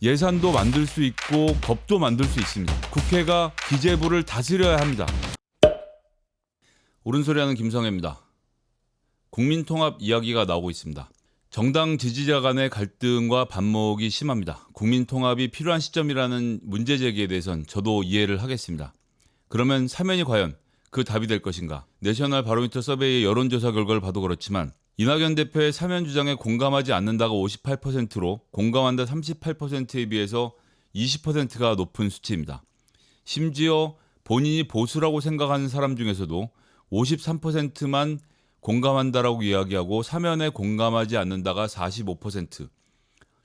예산도 만들 수 있고 법도 만들 수 있습니다. 국회가 기재부를 다스려야 합니다. 옳은소리하는 김성애입니다. 국민통합 이야기가 나오고 있습니다. 정당 지지자 간의 갈등과 반목이 심합니다. 국민통합이 필요한 시점이라는 문제 제기에 대해선 저도 이해를 하겠습니다. 그러면 사면이 과연 그 답이 될 것인가? 내셔널 바로미터 서베이의 여론조사 결과를 봐도 그렇지만 이낙연 대표의 사면 주장에 공감하지 않는다가 58%로 공감한다 38%에 비해서 20%가 높은 수치입니다. 심지어 본인이 보수라고 생각하는 사람 중에서도 53%만 공감한다라고 이야기하고 사면에 공감하지 않는다가 45%.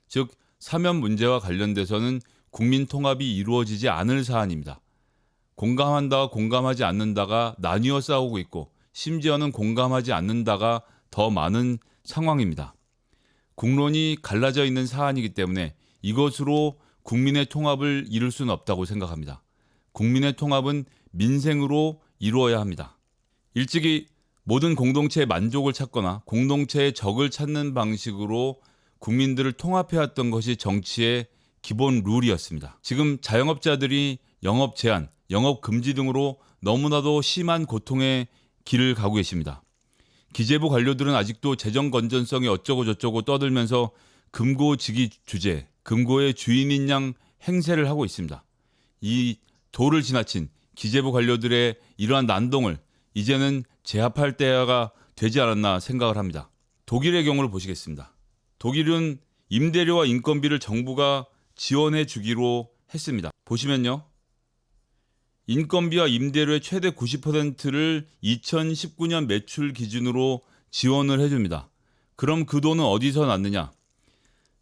즉 사면 문제와 관련돼서는 국민 통합이 이루어지지 않을 사안입니다. 공감한다와 공감하지 않는다가 나뉘어 싸우고 있고 심지어는 공감하지 않는다가 더 많은 상황입니다. 국론이 갈라져 있는 사안이기 때문에 이것으로 국민의 통합을 이룰 수는 없다고 생각합니다. 국민의 통합은 민생으로 이루어야 합니다. 일찍이 모든 공동체의 만족을 찾거나 공동체의 적을 찾는 방식으로 국민들을 통합해왔던 것이 정치의 기본 룰이었습니다. 지금 자영업자들이 영업 제한, 영업 금지 등으로 너무나도 심한 고통의 길을 가고 계십니다. 기재부 관료들은 아직도 재정 건전성이 어쩌고 저쩌고 떠들면서 금고지기 주제, 금고의 주인인 양 행세를 하고 있습니다. 이 도를 지나친 기재부 관료들의 이러한 난동을 이제는 제압할 때가 되지 않았나 생각을 합니다. 독일의 경우를 보시겠습니다. 독일은 임대료와 인건비를 정부가 지원해 주기로 했습니다. 보시면요. 인건비와 임대료의 최대 90%를 2019년 매출 기준으로 지원을 해줍니다. 그럼 그 돈은 어디서 났느냐?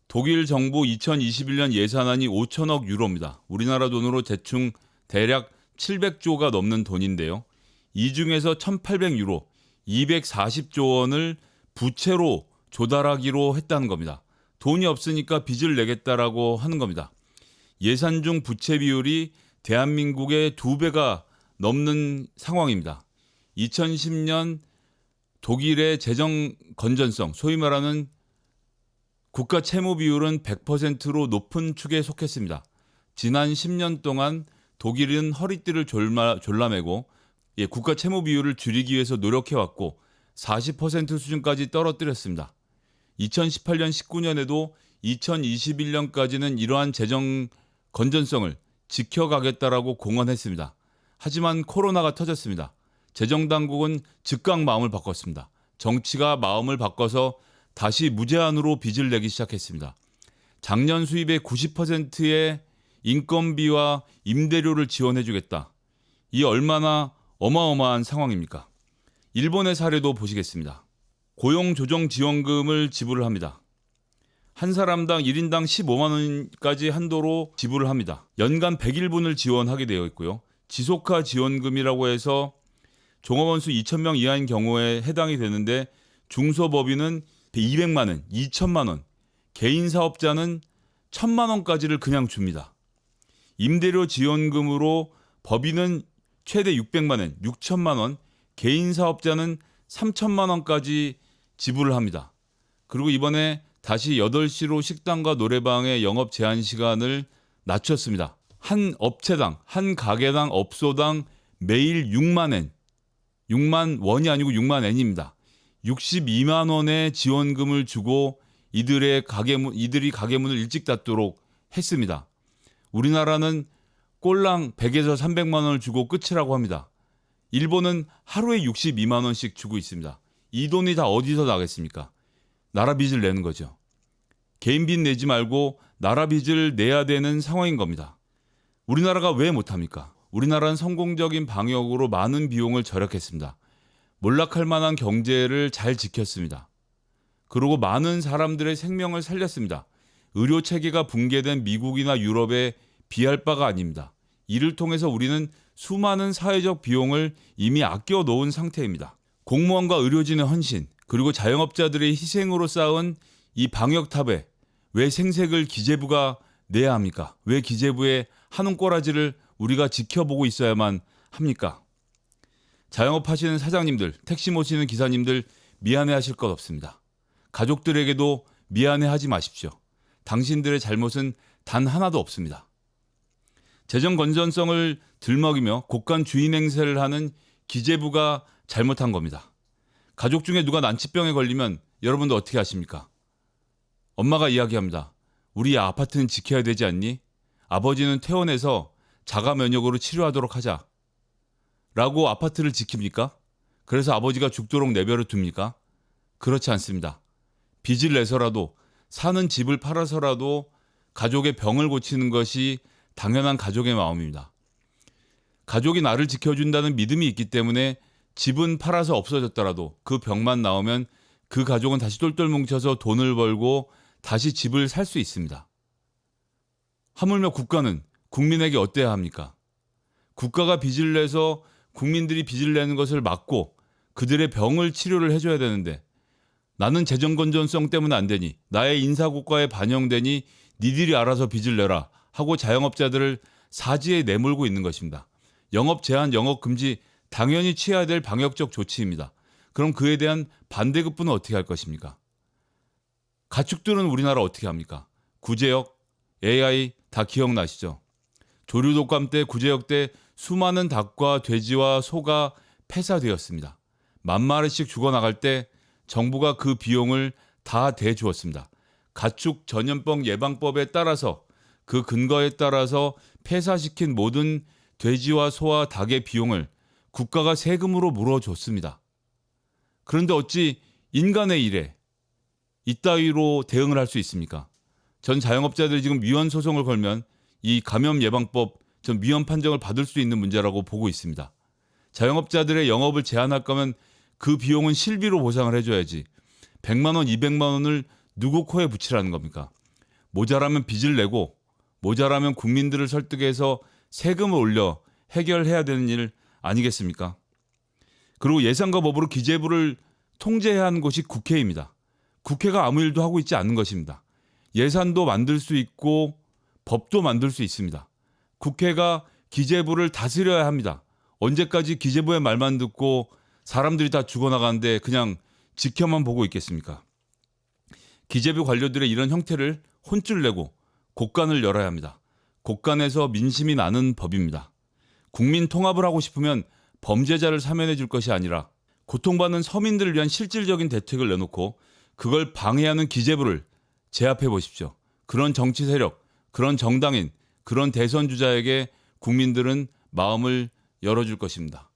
독일 정부 2021년 예산안이 5천억 유로입니다. 우리나라 돈으로 대충 대략 700조가 넘는 돈인데요. 이 중에서 1,800유로, 240조 원을 부채로 조달하기로 했다는 겁니다. 돈이 없으니까 빚을 내겠다라고 하는 겁니다. 예산 중 부채 비율이 대한민국의 2배가 넘는 상황입니다. 2010년 독일의 재정 건전성, 소위 말하는 국가 채무 비율은 100%로 높은 축에 속했습니다. 지난 10년 동안 독일은 허리띠를 졸라매고 국가 채무 비율을 줄이기 위해서 노력해왔고 40% 수준까지 떨어뜨렸습니다. 2018년 19년에도 2021년까지는 이러한 재정 건전성을 지켜가겠다라고 공언했습니다. 하지만 코로나가 터졌습니다. 재정당국은 즉각 마음을 바꿨습니다. 정치가 마음을 바꿔서 다시 무제한으로 빚을 내기 시작했습니다. 작년 수입의 90%의 인건비와 임대료를 지원해주겠다. 이 얼마나 어마어마한 상황입니까? 일본의 사례도 보시겠습니다. 고용조정지원금을 지불을 합니다. 한 사람당 1인당 15만 원까지 한도로 지불을 합니다. 연간 100일분을 지원하게 되어 있고요. 지속화 지원금이라고 해서 종업원 수 2,000명 이하인 경우에 해당이 되는데 중소법인은 200만 원, 2천만 원, 개인 사업자는 1,000만 원까지를 그냥 줍니다. 임대료 지원금으로 법인은 최대 600만 원, 6천만 원, 개인 사업자는 3천만 원까지 지불을 합니다. 그리고 이번에 다시 8시로 식당과 노래방의 영업 제한 시간을 낮췄습니다. 한 업체당, 한 가게당, 업소당 매일 6만 엔, 6만 원이 아니고 6만 엔입니다. 62만 원의 지원금을 주고 이들이 가게문을 일찍 닫도록 했습니다. 우리나라는 꼴랑 100에서 300만 원을 주고 끝이라고 합니다. 일본은 하루에 62만 원씩 주고 있습니다. 이 돈이 다 어디서 나겠습니까? 나라 빚을 내는 거죠. 개인 빚 내지 말고 나라 빚을 내야 되는 상황인 겁니다. 우리나라가 왜 못합니까? 우리나라는 성공적인 방역으로 많은 비용을 절약했습니다. 몰락할 만한 경제를 잘 지켰습니다. 그리고 많은 사람들의 생명을 살렸습니다. 의료 체계가 붕괴된 미국이나 유럽에 비할 바가 아닙니다. 이를 통해서 우리는 수많은 사회적 비용을 이미 아껴 놓은 상태입니다. 공무원과 의료진의 헌신, 그리고 자영업자들의 희생으로 쌓은 이 방역탑에 왜 생색을 기재부가 내야 합니까? 왜 기재부의 한운 꼬라지를 우리가 지켜보고 있어야만 합니까? 자영업 하시는 사장님들, 택시 모시는 기사님들 미안해하실 것 없습니다. 가족들에게도 미안해하지 마십시오. 당신들의 잘못은 단 하나도 없습니다. 재정 건전성을 들먹이며 곳간 주인 행세를 하는 기재부가 잘못한 겁니다. 가족 중에 누가 난치병에 걸리면 여러분도 어떻게 하십니까? 엄마가 이야기합니다. 우리 아파트는 지켜야 되지 않니? 아버지는 퇴원해서 자가 면역으로 치료하도록 하자. 라고 아파트를 지킵니까? 그래서 아버지가 죽도록 내버려 둡니까? 그렇지 않습니다. 빚을 내서라도 사는 집을 팔아서라도 가족의 병을 고치는 것이 당연한 가족의 마음입니다. 가족이 나를 지켜준다는 믿음이 있기 때문에 집은 팔아서 없어졌더라도 그 병만 나오면 그 가족은 다시 똘똘 뭉쳐서 돈을 벌고 다시 집을 살 수 있습니다. 하물며 국가는 국민에게 어때야 합니까? 국가가 빚을 내서 국민들이 빚을 내는 것을 막고 그들의 병을 치료를 해줘야 되는데 나는 재정 건전성 때문에 안 되니 나의 인사고과에 반영되니 니들이 알아서 빚을 내라 하고 자영업자들을 사지에 내몰고 있는 것입니다. 영업 제한, 영업 금지 당연히 취해야 될 방역적 조치입니다. 그럼 그에 대한 반대급부는 어떻게 할 것입니까? 가축들은 우리나라 어떻게 합니까? 구제역, AI 다 기억나시죠? 조류 독감 때 구제역 때 수많은 닭과 돼지와 소가 폐사되었습니다. 10,000마리씩 죽어나갈 때 정부가 그 비용을 다 대주었습니다. 가축 전염병 예방법에 따라서 그 근거에 따라서 폐사시킨 모든 돼지와 소와 닭의 비용을 국가가 세금으로 물어줬습니다. 그런데 어찌 인간의 일에 이따위로 대응을 할 수 있습니까? 전 자영업자들이 지금 위헌 소송을 걸면 이 감염 예방법 전 위헌 판정을 받을 수 있는 문제라고 보고 있습니다. 자영업자들의 영업을 제한할 거면 그 비용은 실비로 보상을 해줘야지 100만 원, 200만 원을 누구 코에 붙이라는 겁니까? 모자라면 빚을 내고 모자라면 국민들을 설득해서 세금을 올려 해결해야 되는 일 아니겠습니까? 그리고 예산과 법으로 기재부를 통제해야 하는 곳이 국회입니다. 국회가 아무 일도 하고 있지 않는 것입니다. 예산도 만들 수 있고 법도 만들 수 있습니다. 국회가 기재부를 다스려야 합니다. 언제까지 기재부의 말만 듣고 사람들이 다 죽어나가는데 그냥 지켜만 보고 있겠습니까? 기재부 관료들의 이런 형태를 혼쭐 내고 곳간을 열어야 합니다. 곳간에서 민심이 나는 법입니다. 국민 통합을 하고 싶으면 범죄자를 사면해 줄 것이 아니라 고통받는 서민들을 위한 실질적인 대책을 내놓고 그걸 방해하는 기재부를 제압해 보십시오. 그런 정치 세력, 그런 정당인, 그런 대선 주자에게 국민들은 마음을 열어줄 것입니다.